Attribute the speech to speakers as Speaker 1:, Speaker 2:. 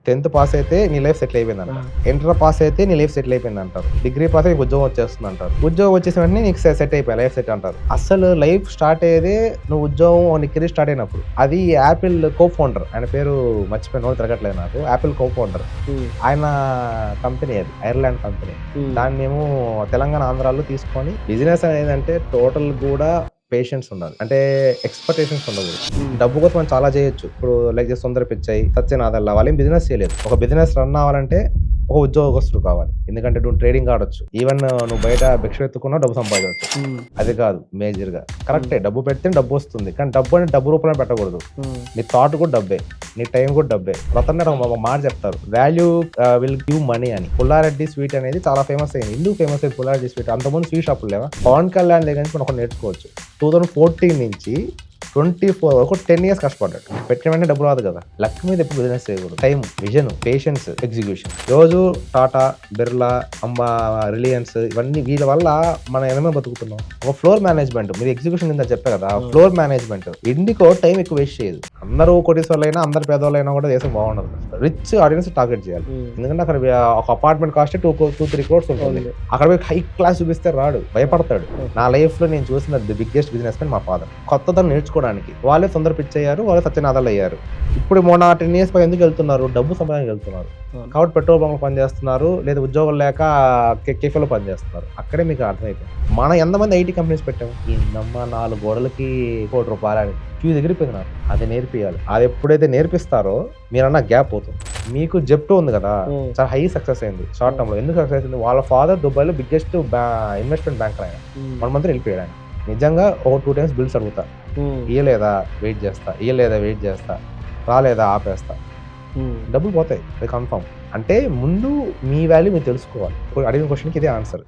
Speaker 1: 10th pass అయితే నీ life settle అయిపోయింది అంటారు. ఇంటర్ పాస్ అయితే నీ లైఫ్ సెటిల్ అయిపోయింది అంటారు. డిగ్రీ పాస్ అయితే ఉద్యోగం వచ్చేస్తుంది అంటారు. ఉద్యోగం వచ్చేసిన వెంటనే నీకు సెట్ అయిపోయి లైఫ్ సెట్ అంటారు. అసలు లైఫ్ స్టార్ట్ అయ్యేదే నువ్వు ఉద్యోగం నీ కెరీర్ స్టార్ట్ అయినప్పుడు. అది యాపిల్ కో ఫౌండర్, ఆయన పేరు మర్చిపోయిన వాళ్ళు తిరగట్లేదు నాకు. యాపిల్ కో ఫౌండర్, ఆయన కంపెనీ అది ఐర్లాండ్ కంపెనీ. దాన్ని మేము తెలంగాణ ఆంధ్రాలో తీసుకొని బిజినెస్ అనేది అంటే టోటల్ కూడా పేషెన్స్ ఉండాలి, అంటే ఎక్స్పెక్టేషన్స్ ఉండకూడదు. డబ్బు కోసం మనం చాలా చేయొచ్చు. ఇప్పుడు లైక్ సుందర పిచ్చై, సత్యనాథల్లా వాళ్ళు ఏం బిజినెస్ చేయలేదు. ఒక బిజినెస్ రన్ అవ్వాలంటే ఒక ఉద్యోగస్తుడు కావాలి. ఎందుకంటే నువ్వు ట్రేడింగ్ ఆడొచ్చు, ఈవెన్ నువ్వు బయట భిక్ష ఎత్తుకున్నా డబ్బు సంపాదించవచ్చు. అది కాదు మేజర్ గా. కరెక్టే, డబ్బు పెడితే డబ్బు వస్తుంది, కానీ డబ్బు అంటే డబ్బు రూపంలో పెట్టకూడదు. నీ థాట్ కూడా డబ్బే, నీ టైం కూడా డబ్బే. రతన్ ఒక మాట చెప్తారు, వాల్యూ విల్ గివ్ మనీ అని. పుల్లారెడ్డి స్వీట్ అనేది చాలా ఫేమస్ అయింది. ఎందుకు ఫేమస్ అయింది పుల్లారెడ్డి స్వీట్? అంతకుముందు స్వీట్ షాపులు లేవా? పవన్ కళ్యాణ్ దగ్గర నుంచి మనం ఒకటి నేర్చుకోవచ్చు. 2014 నుంచి 24 వరకు 10 years కష్టపడ్డాడు. పెట్టిన వెంటనే డబ్బు రాదు కదా. లక్ మీద ఎప్పుడు బిజినెస్ చేయకూడదు. Time, vision, patience, execution. రోజు టాటా, బిర్లా, అంబా, రిలయన్స్, ఇవన్నీ వీళ్ళ వల్ల మనం ఏమేమో బతుకుతున్నాం. ఒక ఫ్లోర్ మేనేజ్మెంట్, మీరు ఎగ్జిక్యూషన్ కింద చెప్పారు కదా, ఫ్లోర్ మేనేజ్మెంట్. ఇండికో టైం ఎక్కువ వేస్ట్ చేయదు. అందరూ కోటీశ్వర్లైనా అందరు పేదవాళ్ళైనా కూడా దేశం బాగుండదు. రిచ్ ఆడియన్స్ టార్గెట్ చేయాలి. ఎందుకంటే అక్కడ ఒక అపార్ట్మెంట్ కాస్ట్ 2-3 crores ఉంటుంది. అక్కడ పోయి హై క్లాస్ చూపిస్తే రాడు, భయపడతాడు. నా లైఫ్ లో నేను చూసిన ది బిగ్గెస్ట్ బిజినెస్ మ్యాన్ మా ఫాదర్. కొత్తదనం నేర్చుకోవడానికి వాళ్ళే సుందర పిచ్చై అయ్యారు, వాళ్ళే సత్యనాథాలు అయ్యారు. ఇప్పుడు మొన్న 10 years పై ఎందుకు వెళ్తున్నారు? డబ్బు సంపాదనకి వెళ్తున్నారు కాబట్టి పెట్రోల్ బంక్ పనిచేస్తున్నారు, లేదా ఉద్యోగం లేక కేఫీలో పనిచేస్తున్నారు. అక్కడే మీకు అర్థమైపోయింది. మనం ఎంతమంది ఐటీ కంపెనీస్ పెట్టాము? ఏందమ్మా 4 గోడలకి ₹1 అని క్యూ ఎగిరిపోయింది. నాకు అది నేర్పియాలి. అది ఎప్పుడైతే నేర్పిస్తారో మీరన్న గ్యాప్ పోతుంది. మీకు జెప్టో ఉంది కదా, చాలా హై సక్సెస్ అయింది షార్ట్ టర్మ్ లో. ఎందుకు సక్సెస్ అయింది? వాళ్ళ ఫాదర్ దుబాయ్లో బిగ్గెస్ట్ ఇన్వెస్ట్మెంట్ బ్యాంకర్ ఆయన. 1 month వెళ్ళిపోయాడు. నిజంగా ఒక 2 times బిల్స్ అడుగుతా, ఇయ్యలేదా వెయిట్ చేస్తా, ఇయ్యలేదా వెయిట్ చేస్తా, రాలేదా ఆపేస్తా. డబ్బులు పోతాయి, అది కన్ఫర్మ్. అంటే ముందు మీ వాల్యూ మీరు తెలుసుకోవాలి. అడిగిన క్వశ్చన్కి ఇదే ఆన్సర్.